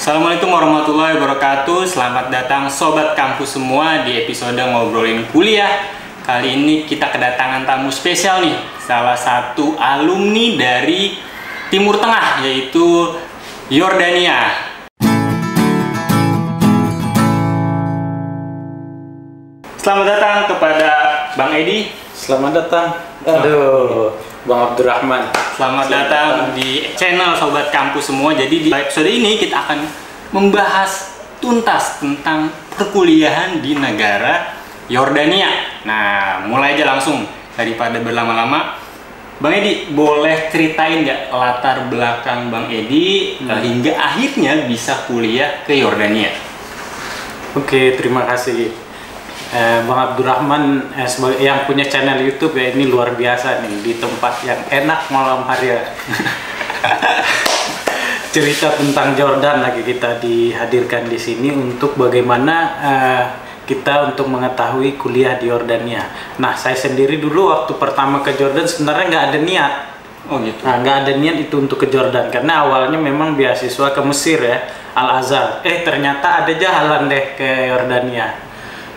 Assalamualaikum warahmatullahi wabarakatuh. Selamat datang Sobat Kampus semua di episode Ngobrolin Kuliah. Kali ini kita kedatangan tamu spesial nih, salah satu alumni dari Timur Tengah, yaitu Yordania. Selamat datang kepada Bang Edi. Selamat datang. Aduh, Bang Abdurrahman. Selamat datang di channel Sobat Kampus semua. Jadi di episode ini kita akan membahas tuntas tentang perkuliahan di negara Yordania. Nah, mulai aja langsung daripada berlama-lama. Bang Edi, boleh ceritain nggak latar belakang Bang Edi hingga akhirnya bisa kuliah ke Yordania? Oke, terima kasih. Bang Abdurrahman sebagai yang punya channel YouTube ya, ini luar biasa nih, di tempat yang enak malam hari ya. Cerita tentang Jordan lagi kita dihadirkan di sini untuk bagaimana kita untuk mengetahui kuliah di Yordania. Nah, saya sendiri dulu waktu pertama ke Jordan sebenarnya nggak ada niat. Oh gitu. Nah, nggak ada niat itu untuk ke Jordan karena awalnya memang beasiswa ke Mesir ya, Al-Azhar. Ternyata ada jalan deh ke Yordania.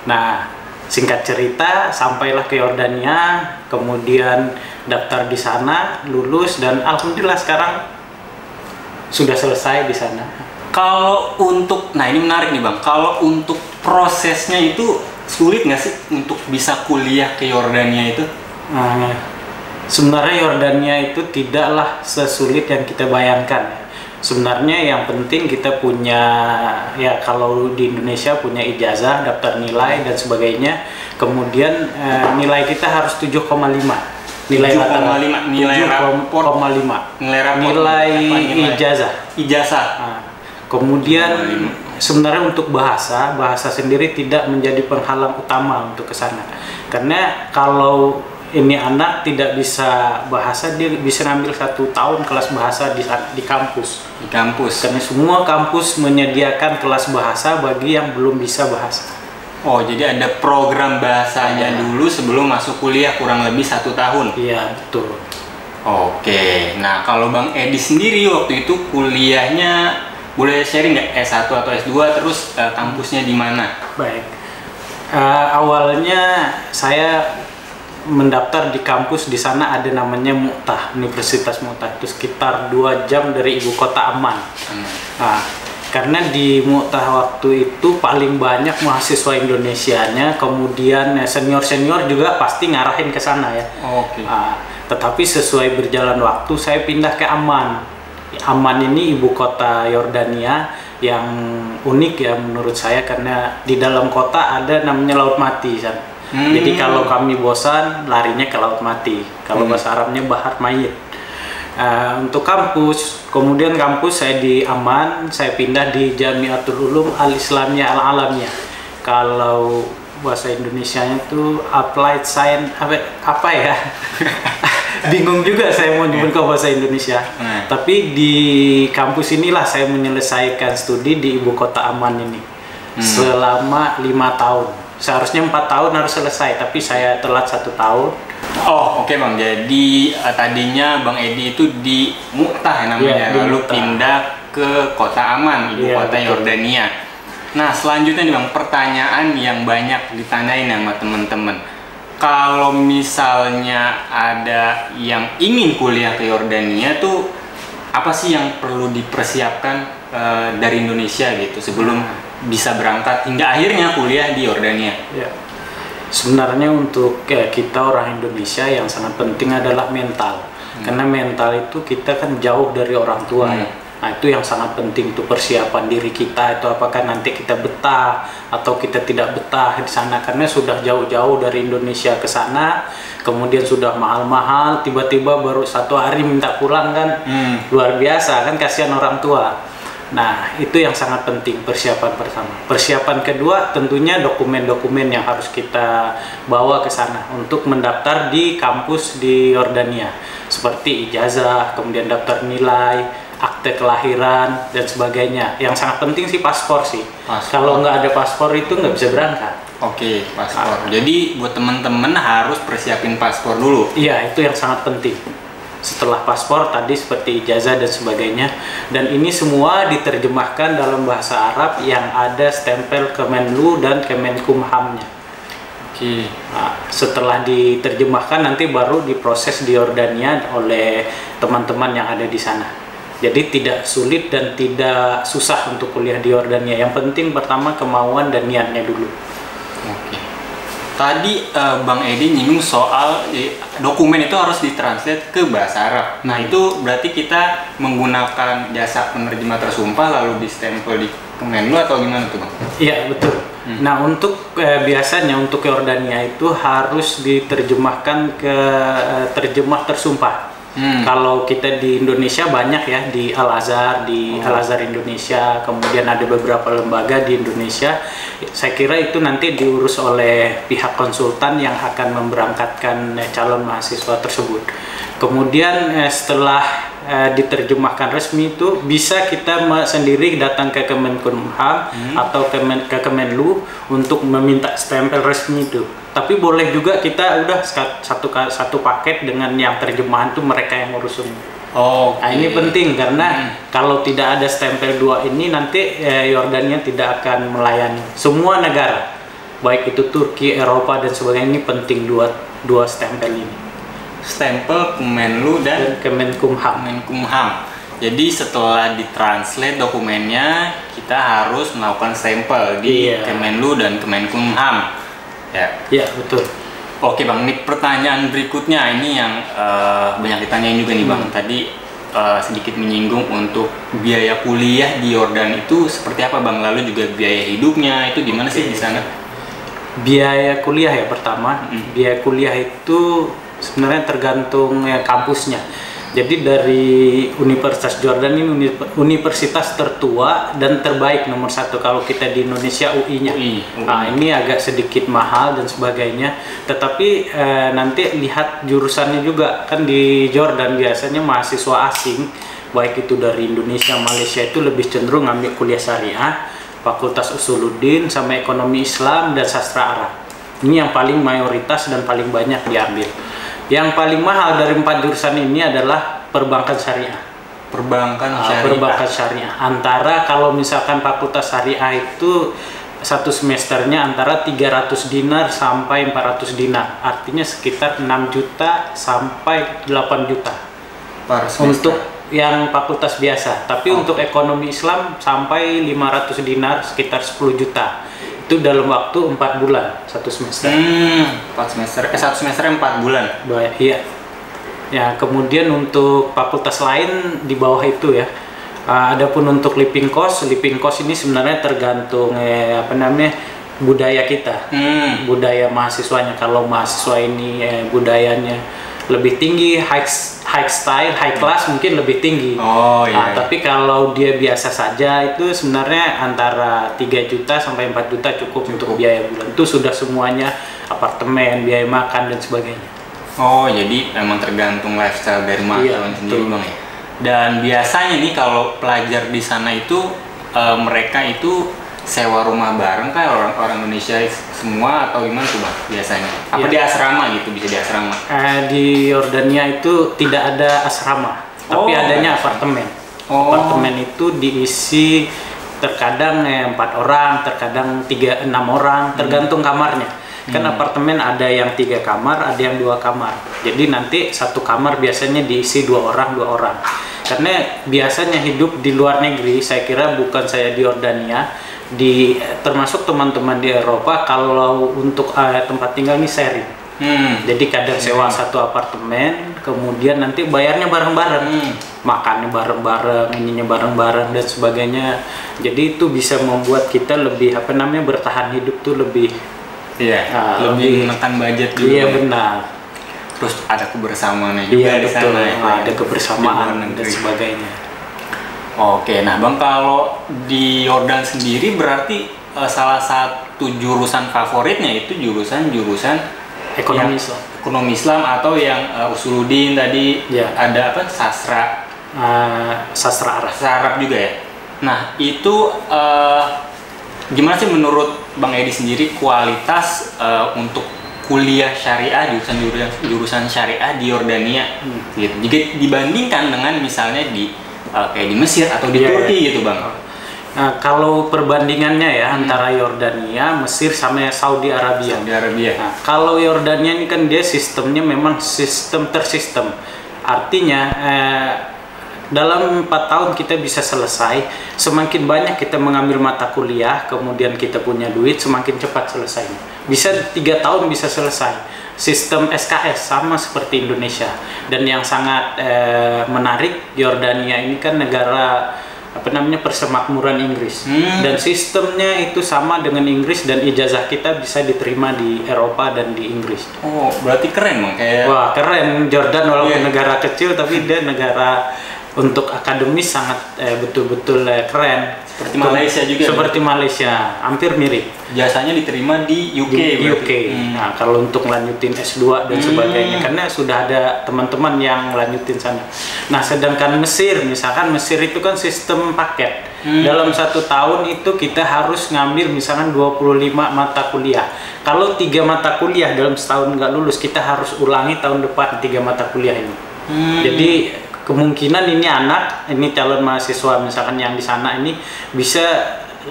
Nah, singkat cerita, sampailah ke Yordania, kemudian daftar di sana, lulus, dan alhamdulillah sekarang sudah selesai di sana. Kalau untuk, nah ini menarik nih Bang, kalau untuk prosesnya itu sulit nggak sih untuk bisa kuliah ke Yordania itu? Nah, sebenarnya Yordania itu tidaklah sesulit yang kita bayangkan. Sebenarnya yang penting kita punya, ya kalau di Indonesia punya ijazah, daftar nilai dan sebagainya. Kemudian nilai kita harus 7,5. Nilai 7,5 nilai rapor, 7,5 nilai ijazah. Ijazah. Nah, kemudian sebenarnya untuk bahasa sendiri tidak menjadi penghalang utama untuk ke sana. Karena kalau ini anak tidak bisa bahasa, dia bisa ngambil 1 tahun kelas bahasa di kampus. Di kampus. Karena semua kampus menyediakan kelas bahasa bagi yang belum bisa bahasa. Oh, jadi ada program bahasanya dulu sebelum masuk kuliah kurang lebih 1 tahun. Iya, betul. Oke, nah kalau Bang Edi sendiri waktu itu kuliahnya boleh sharing nggak S1 atau S2, terus kampusnya di mana? Baik. Awalnya saya mendaftar di kampus, di sana ada namanya Mu'tah, Universitas Mu'tah, itu sekitar 2 jam dari ibu kota Amman. Nah, karena di Mu'tah waktu itu paling banyak mahasiswa Indonesianya, kemudian senior-senior juga pasti ngarahin ke sana ya. Oke. Tetapi sesuai berjalan waktu saya pindah ke Amman. Amman ini ibu kota Yordania yang unik ya menurut saya, karena di dalam kota ada namanya Laut Mati kan. Jadi kalau kami bosan larinya ke Laut Mati. Kalau bahasa Arabnya Bahar Mayit. Untuk kampus, kemudian kampus saya di Amman, saya pindah di Jamiatul Ulum Al-Islamiyah Al-Alamiyah. Kalau bahasa Indonesianya itu Applied Science apa ya? Bingung juga saya mau nyebut ke bahasa Indonesia. Tapi di kampus inilah saya menyelesaikan studi di ibu kota Amman ini selama 5 tahun. Seharusnya 4 tahun harus selesai, tapi saya telat 1 tahun. Oh, oke Bang. Jadi tadinya Bang Edi itu di Mu'tah namanya, lalu pindah ke kota Amman, ibu kota Yordania. Nah, selanjutnya nih Bang, pertanyaan yang banyak ditanyain sama teman-teman. Kalau misalnya ada yang ingin kuliah ke Yordania tuh, apa sih yang perlu dipersiapkan dari Indonesia gitu sebelum bisa berangkat hingga akhirnya kuliah di Yordania? Ya. Sebenarnya untuk kita orang Indonesia yang sangat penting adalah mental. Karena mental itu kita kan jauh dari orang tua ya. Nah, itu yang sangat penting tuh, persiapan diri kita itu apakah nanti kita betah atau kita tidak betah di sana, karena sudah jauh-jauh dari Indonesia ke sana, kemudian sudah mahal-mahal, tiba-tiba baru 1 hari minta pulang kan. Luar biasa kan, kasihan orang tua. Nah, itu yang sangat penting, persiapan pertama. Persiapan kedua tentunya dokumen-dokumen yang harus kita bawa ke sana untuk mendaftar di kampus di Yordania, seperti ijazah, kemudian daftar nilai, akte kelahiran dan sebagainya. Yang sangat penting sih paspor sih. Kalau nggak ada paspor itu nggak bisa berangkat. Oke, paspor. Jadi buat teman-teman harus persiapin paspor dulu. Iya, itu yang sangat penting. Setelah paspor tadi seperti ijazah dan sebagainya, dan ini semua diterjemahkan dalam bahasa Arab yang ada stempel Kemenlu dan Kemenkumhamnya. Oke. Nah, setelah diterjemahkan nanti baru diproses di Yordania oleh teman-teman yang ada di sana. Jadi tidak sulit dan tidak susah untuk kuliah di Yordania. Yang penting pertama kemauan dan niatnya dulu. Oke. Tadi Bang Edi nyinggung soal dokumen itu harus ditranslate ke bahasa Arab. Nah itu berarti kita menggunakan jasa penerjemah tersumpah lalu distempel di Kemenlu atau gimana tuh Bang? Iya betul. Nah untuk biasanya untuk Yordania itu harus diterjemahkan ke terjemah tersumpah. Kalau kita di Indonesia banyak ya, di Al-Azhar, Al-Azhar Indonesia, kemudian ada beberapa lembaga di Indonesia. Saya kira itu nanti diurus oleh pihak konsultan yang akan memberangkatkan calon mahasiswa tersebut. Kemudian setelah diterjemahkan resmi itu bisa kita sendiri datang ke Kemenkumham atau ke Kemenlu untuk meminta stempel resmi itu. Tapi boleh juga kita udah satu paket dengan yang terjemahan itu mereka yang ngurus semua. Oh, nah, ini penting karena kalau tidak ada stempel 2 ini nanti Yordania tidak akan melayani semua negara, baik itu Turki, Eropa dan sebagainya. Ini penting dua stempel ini. Stempel Kemenlu dan Kemenkumham. Jadi setelah ditranslate dokumennya kita harus melakukan stempel di Kemenlu dan Kemenkumham. Ya betul. Oke Bang, ini pertanyaan berikutnya ini yang banyak ditanyain juga nih Bang. Tadi sedikit menyinggung untuk biaya kuliah di Yordan itu seperti apa Bang? Lalu juga biaya hidupnya itu gimana sih di sana? Biaya kuliah ya pertama. Biaya kuliah itu sebenarnya tergantung kampusnya. Jadi dari Universitas Jordan ini universitas tertua dan terbaik nomor 1 kalau kita di Indonesia UI-nya. Nah, ini agak sedikit mahal dan sebagainya. Tetapi nanti lihat jurusannya juga, kan di Jordan biasanya mahasiswa asing baik itu dari Indonesia, Malaysia itu lebih cenderung ngambil kuliah syariah, Fakultas Usuluddin sama ekonomi Islam dan sastra Arab. Ini yang paling mayoritas dan paling banyak diambil. Yang paling mahal dari 4 jurusan ini adalah perbankan syariah. Perbankan syariah. Antara kalau misalkan fakultas syariah itu satu semesternya antara 300 dinar sampai 400 dinar. Artinya sekitar 6 juta sampai 8 juta. Per semester. Untuk yang fakultas biasa. Tapi untuk ekonomi Islam sampai 500 dinar sekitar 10 juta. Itu dalam waktu 4 bulan satu semester. 4 semester, satu semester 4 bulan. Iya. Ya, kemudian untuk fakultas lain di bawah itu ya. Adapun untuk living cost ini sebenarnya tergantung budaya kita, budaya mahasiswanya. Kalau mahasiswa ini budayanya lebih tinggi, high style, high class mungkin lebih tinggi. Tapi kalau dia biasa saja itu sebenarnya antara 3 juta sampai 4 juta cukup untuk biaya bulan. Itu sudah semuanya, apartemen, biaya makan dan sebagainya. Jadi memang tergantung lifestyle dari mahasiswa sendiri Bang ya. Dan biasanya nih kalau pelajar di sana itu mereka itu sewa rumah bareng kayak orang Indonesia semua atau gimana tuh Bang biasanya? Apa di asrama gitu, bisa di asrama? Di Yordania itu tidak ada asrama, tapi adanya apartemen. Apartemen itu diisi terkadang 4 orang, terkadang 6 orang, tergantung kamarnya. Kan apartemen ada yang 3 kamar, ada yang 2 kamar. Jadi nanti satu kamar biasanya diisi 2 orang. Karena biasanya hidup di luar negeri, saya kira bukan saya di Yordania, termasuk teman-teman di Eropa, kalau untuk tempat tinggal ini sharing. Jadi kadang sewa satu apartemen, kemudian nanti bayarnya bareng-bareng, makannya bareng-bareng, ininya bareng-bareng dan sebagainya. Jadi itu bisa membuat kita lebih bertahan hidup tuh lebih lebih menekan budget juga. Iya benar. Terus ada kebersamaannya juga di sana. Ada kebersamaan dan sebagainya. Oke, nah Bang, kalau di Yordan sendiri berarti salah satu jurusan favoritnya itu jurusan ekonomi Islam atau yang Usuluddin tadi, ada sastra Arab juga ya. Nah itu gimana sih menurut Bang Edi sendiri kualitas untuk kuliah syariah jurusan syariah di Yordania gitu. Jika dibandingkan dengan misalnya di kayak di Mesir atau di Turki gitu bang. Nah, kalau perbandingannya ya antara Yordania, Mesir sama Saudi Arabia. Nah, kalau Yordania ini kan dia sistemnya memang sistem tersistem. Artinya dalam 4 tahun kita bisa selesai. Semakin banyak kita mengambil mata kuliah, kemudian kita punya duit, semakin cepat selesai. Bisa 3 tahun bisa selesai. Sistem SKS sama seperti Indonesia. Dan yang sangat menarik, Yordania ini kan negara persemakmuran Inggris, dan sistemnya itu sama dengan Inggris, dan ijazah kita bisa diterima di Eropa dan di Inggris. Oh, berarti keren bang, kayak wah keren. Jordan walaupun negara kecil tapi dia negara untuk akademis sangat betul-betul keren. Seperti Malaysia juga. Seperti Malaysia, hampir mirip. Jasanya diterima di UK. Nah, kalau untuk lanjutin S2 dan sebagainya, karena sudah ada teman-teman yang lanjutin sana. Nah, sedangkan Mesir, misalkan Mesir itu kan sistem paket. Dalam 1 tahun itu kita harus ngambil misalkan 25 mata kuliah. Kalau 3 mata kuliah dalam setahun nggak lulus, kita harus ulangi tahun depan 3 mata kuliah ini. Jadi kemungkinan ini calon mahasiswa misalkan yang di sana ini bisa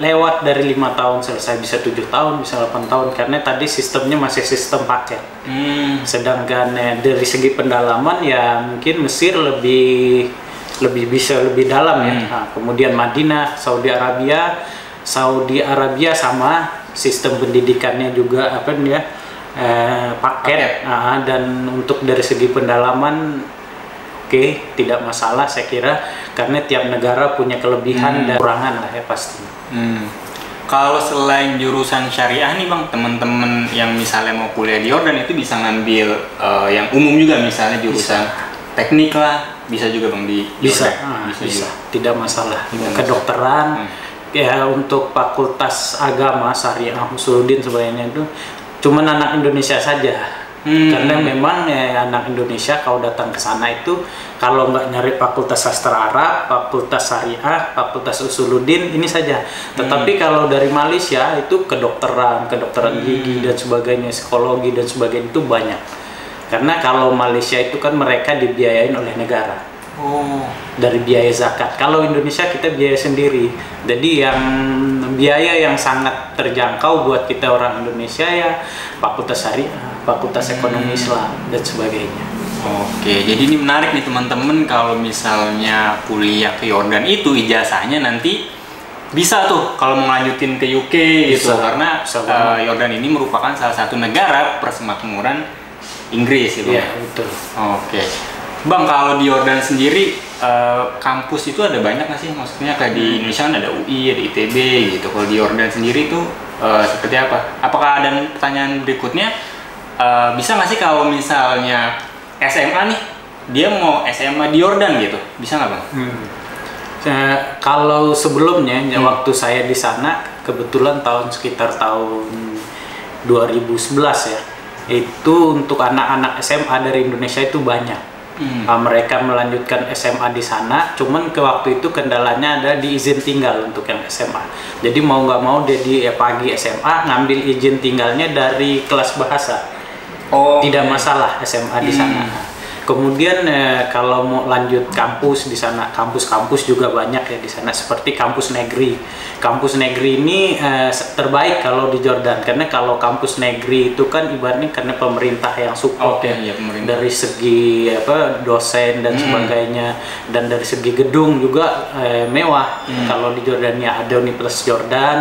lewat dari 5 tahun selesai, bisa 7 tahun, bisa 8 tahun, karena tadi sistemnya masih sistem paket. Sedangkan dari segi pendalaman ya mungkin Mesir lebih dalam ya. Nah, kemudian Madinah, Saudi Arabia sama sistem pendidikannya juga paket. Dan untuk dari segi pendalaman tidak masalah saya kira, karena tiap negara punya kelebihan dan kekurangan lah ya pasti. Kalau selain jurusan syariah nih bang, teman-teman yang misalnya mau kuliah di Yordan itu bisa ngambil yang umum juga, misalnya jurusan teknik lah, bisa juga bang di Yordan? Bisa. Tidak masalah. Kedokteran, ya untuk fakultas agama, syariah, usuluddin sebagainya itu cuman anak Indonesia saja. Karena memang anak Indonesia kalau datang ke sana itu kalau nggak nyari fakultas sastra Arab, fakultas syariah, fakultas usuluddin ini saja. Tetapi kalau dari Malaysia itu kedokteran gigi dan sebagainya, psikologi dan sebagainya itu banyak. Karena kalau Malaysia itu kan mereka dibiayain oleh negara. Dari biaya zakat. Kalau Indonesia kita biaya sendiri. Jadi yang biaya yang sangat terjangkau buat kita orang Indonesia ya fakultas syariah, fakultas ekonomi Islam dan sebagainya. Oke, jadi ini menarik nih teman-teman, kalau misalnya kuliah ke Yordan itu ijazahnya nanti bisa tuh kalau mau lanjutin ke UK gitu, karena Yordan ini merupakan salah satu negara persemakmuran Inggris gitu. Iya, betul. Oke. Bang, kalau di Yordan sendiri kampus itu ada banyak nggak sih? Maksudnya kayak di Indonesia kan ada UI, ada ITB gitu. Kalau di Yordan sendiri itu seperti apa? Apakah ada pertanyaan berikutnya? Bisa nggak sih kalau misalnya SMA nih, dia mau SMA di Yordan gitu, bisa nggak bang? Kalau sebelumnya, waktu saya di sana, kebetulan sekitar tahun 2011 ya, itu untuk anak-anak SMA dari Indonesia itu banyak. Mereka melanjutkan SMA di sana, cuman ke waktu itu kendalanya ada di izin tinggal untuk yang SMA. Jadi mau nggak mau dia di pagi SMA ngambil izin tinggalnya dari kelas bahasa. Tidak masalah SMA di sana. Kemudian kalau mau lanjut kampus di sana, kampus-kampus juga banyak ya di sana, seperti kampus negeri. Kampus negeri ini terbaik kalau di Jordan, karena kalau kampus negeri itu kan ibaratnya karena pemerintah yang support dari segi dosen dan sebagainya, dan dari segi gedung juga mewah. Kalau di Jordania ada Universitas Jordan,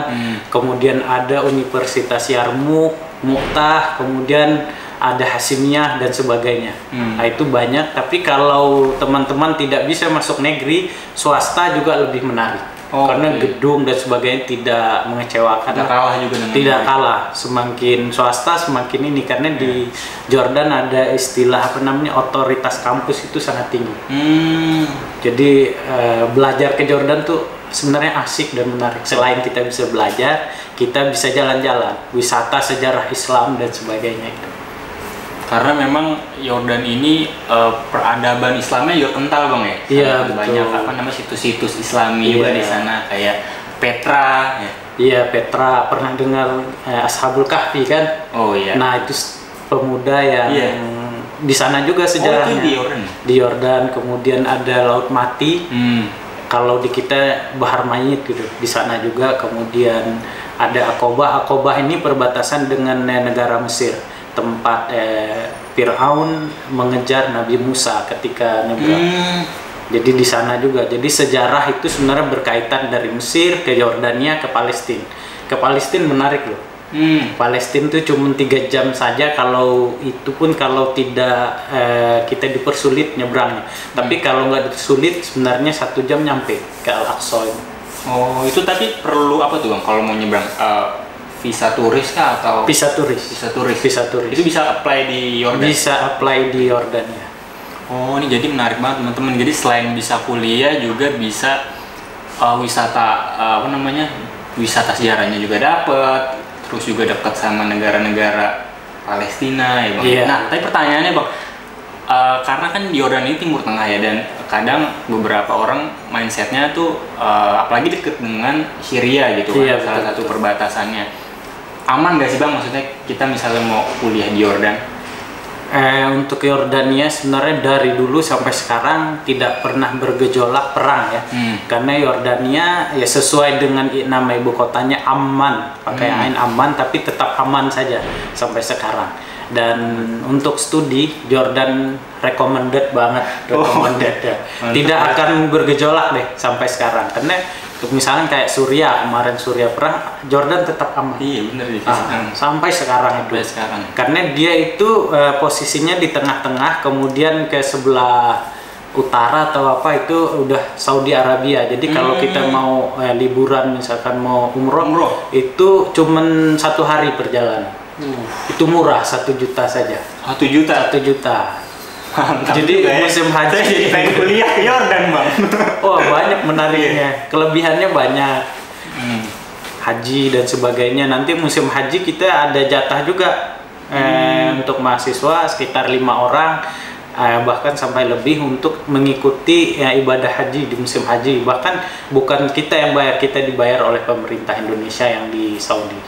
kemudian ada Universitas Yarmouk, Muqtah, kemudian ada Hasimiyah dan sebagainya. Nah, itu banyak, tapi kalau teman-teman tidak bisa masuk negeri, swasta juga lebih menarik. Karena gedung dan sebagainya tidak mengecewakan. Tidak kalah. Semakin swasta semakin ini, karena di Jordan ada istilah otoritas kampus itu sangat tinggi. Jadi belajar ke Jordan tuh sebenarnya asik dan menarik. Selain kita bisa belajar, kita bisa jalan-jalan, wisata sejarah Islam dan sebagainya itu. Karena memang Yordan ini peradaban Islamnya juga kental bang ya. Iya, banyak situs-situs Islami juga di sana, kayak Petra. Iya, Petra, pernah dengar Ashabul Kahfi kan? Oh iya. Nah itu pemuda yang di sana juga sejarahnya. Itu di Yordan. Di Yordan, kemudian ada Laut Mati. Kalau di kita Bahar Mayit gitu. Di sana juga, kemudian ada Aqobah. Aqobah ini perbatasan dengan negara Mesir, tempat Fir'aun mengejar Nabi Musa ketika nyebrang. Jadi di sana juga. Jadi sejarah itu sebenarnya berkaitan dari Mesir ke Yordania ke Palestina. Ke Palestina menarik loh. Palestina itu cuma 3 jam saja, kalau itu pun kalau tidak kita dipersulit nyebrangnya. Tapi kalau nggak dipersulit sebenarnya 1 jam nyampe ke Al-Aqsa. Oh, itu tapi perlu apa tuh Bang kalau mau nyebrang? Visa turis kah atau? Visa turis. Visa turis. Visa turis. Itu bisa apply di Yordan? Bisa apply di Yordania. Oh, ini jadi menarik banget teman-teman. Jadi selain bisa kuliah juga bisa wisata wisata sejarahnya juga dapat. Terus juga dekat sama negara-negara Palestina ya Bang. Nah, tapi pertanyaannya Bang, karena kan di Yordan ini Timur Tengah ya, dan kadang beberapa orang mindsetnya tuh apalagi deket dengan Syria gitu kan, salah satu perbatasannya. Aman gak sih Bang, maksudnya kita misalnya mau kuliah di Yordan? Untuk Yordania sebenarnya dari dulu sampai sekarang tidak pernah bergejolak perang ya. Karena Yordania ya sesuai dengan nama ibu kotanya Amman, pakai ain Amman, tapi tetap aman saja sampai sekarang. Dan untuk studi Jordan recommended banget, tidak akan bergejolak deh sampai sekarang. Karena misalnya kayak Suriah, kemarin Suriah perang, Jordan tetap aman. Iya benar sampai sekarang itu. Karena dia itu posisinya di tengah-tengah, kemudian ke sebelah utara atau apa itu udah Saudi Arabia. Jadi kalau kita mau liburan, misalkan mau umroh, itu cuman 1 hari perjalanan. Itu murah, 1 juta saja. 1 juta? 1 juta. Mantap. Jadi musim haji. Saya jadi pengen kuliah ke Yordan Bang. Oh banyak menariknya, kelebihannya banyak. Haji dan sebagainya. Nanti musim haji kita ada jatah juga untuk mahasiswa sekitar 5 orang, bahkan sampai lebih untuk mengikuti ibadah haji di musim haji. Bahkan bukan kita yang bayar, kita dibayar oleh pemerintah Indonesia yang di Saudi.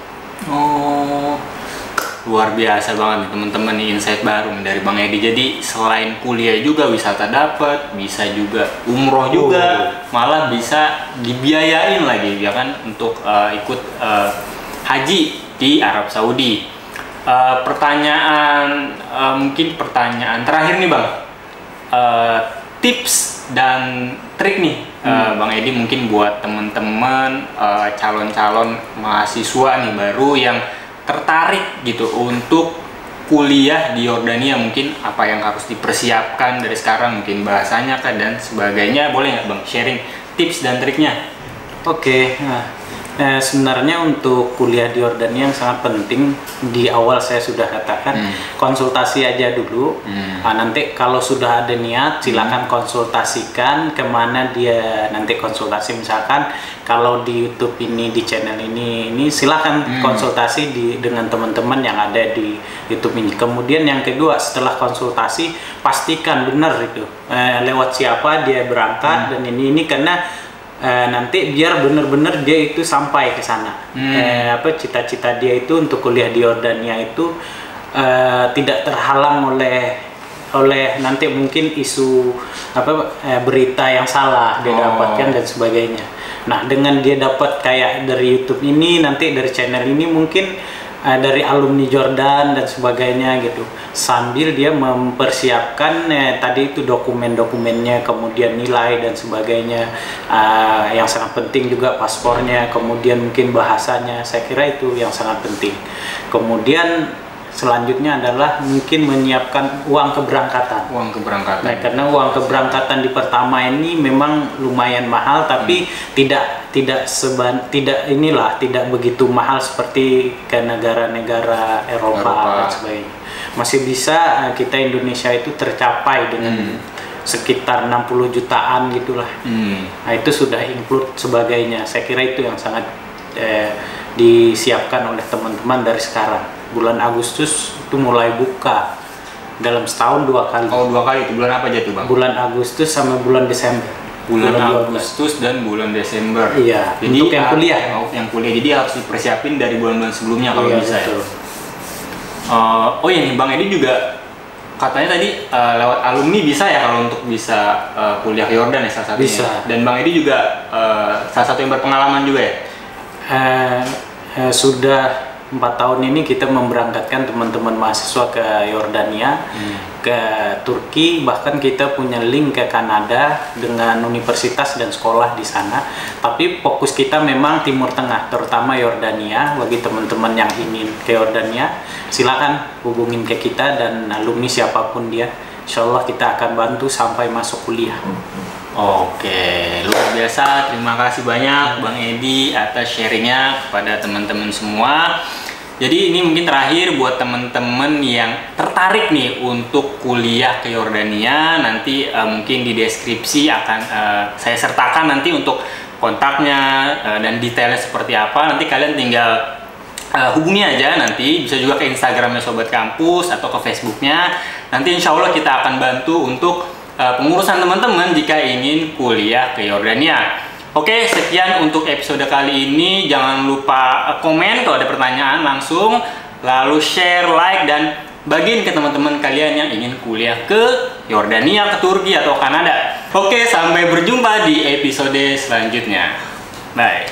Oh, luar biasa banget nih teman-teman, nih insight baru dari Bang Edi. Jadi selain kuliah juga wisata dapat, bisa juga umroh juga, malah bisa dibiayain lagi ya kan untuk ikut haji di Arab Saudi. Mungkin pertanyaan terakhir nih Bang, tips dan trik nih Bang Edi mungkin buat teman-teman calon-calon mahasiswa nih baru yang tertarik gitu untuk kuliah di Yordania, mungkin apa yang harus dipersiapkan dari sekarang, mungkin bahasanya kan dan sebagainya. Boleh nggak Bang sharing tips dan triknya? Oke. Sebenarnya untuk kuliah di Yordania yang sangat penting, di awal saya sudah katakan konsultasi aja dulu. Nanti kalau sudah ada niat silakan konsultasikan kemana dia nanti konsultasi. Misalkan kalau di YouTube ini, di channel ini silakan konsultasi dengan teman-teman yang ada di YouTube ini. Kemudian yang kedua, setelah konsultasi pastikan benar itu lewat siapa dia berangkat dan ini karena nanti biar benar-benar dia itu sampai ke sana. Cita-cita dia itu untuk kuliah di Yordania itu tidak terhalang oleh nanti mungkin isu berita yang salah dia dapatkan dan sebagainya. Nah, dengan dia dapat kayak dari YouTube ini, nanti dari channel ini mungkin dari alumni Jordan dan sebagainya gitu, sambil dia mempersiapkan tadi itu dokumen-dokumennya, kemudian nilai dan sebagainya, yang sangat penting juga paspornya, kemudian mungkin bahasanya. Saya kira itu yang sangat penting. Kemudian selanjutnya adalah mungkin menyiapkan uang keberangkatan. Nah, karena uang keberangkatan di pertama ini memang lumayan mahal, tapi tidak begitu mahal seperti ke negara-negara Eropa dan sebagainya. Masih bisa kita Indonesia itu tercapai dengan sekitar 60 jutaan gitulah. Nah, itu sudah include sebagainya. Saya kira itu yang sangat disiapkan oleh teman-teman dari sekarang. Bulan Agustus itu mulai buka dalam setahun 2 kali. Oh, 2 kali itu bulan apa aja tuh Bang? Bulan Agustus sama bulan Desember. Bulan Agustus dan bulan Desember. Iya. Jadi untuk yang kuliah. Yang kuliah jadi harus dipersiapin dari bulan-bulan sebelumnya kalau bisa. Betul. Oh iya nih, Bang Edi juga katanya tadi lewat alumni bisa ya kalau untuk bisa kuliah ke Yordan ya salah satunya. Bisa. Dan Bang Edi juga salah satu yang berpengalaman juga ya? Sudah 4 tahun ini kita memberangkatkan teman-teman mahasiswa ke Yordania, ke Turki, bahkan kita punya link ke Kanada dengan universitas dan sekolah di sana. Tapi fokus kita memang Timur Tengah, terutama Yordania. Bagi teman-teman yang ingin ke Yordania, silakan hubungin ke kita dan alumni siapapun dia. Insya Allah kita akan bantu sampai masuk kuliah. Oke, luar biasa. Terima kasih banyak Bang Edi atas sharingnya kepada teman-teman semua. Jadi ini mungkin terakhir buat teman-teman yang tertarik nih untuk kuliah ke Yordania. Nanti mungkin di deskripsi akan saya sertakan nanti untuk kontaknya dan detailnya seperti apa. Nanti kalian tinggal hubungi aja, nanti bisa juga ke Instagramnya Sobat Kampus atau ke Facebooknya. Nanti insya Allah kita akan bantu untuk pengurusan teman-teman jika ingin kuliah ke Yordania. Oke, sekian untuk episode kali ini. Jangan lupa komen kalau ada pertanyaan langsung, lalu share, like, dan bagiin ke teman-teman kalian yang ingin kuliah ke Yordania, ke Turki, atau Kanada. Oke, sampai berjumpa di episode selanjutnya. Bye.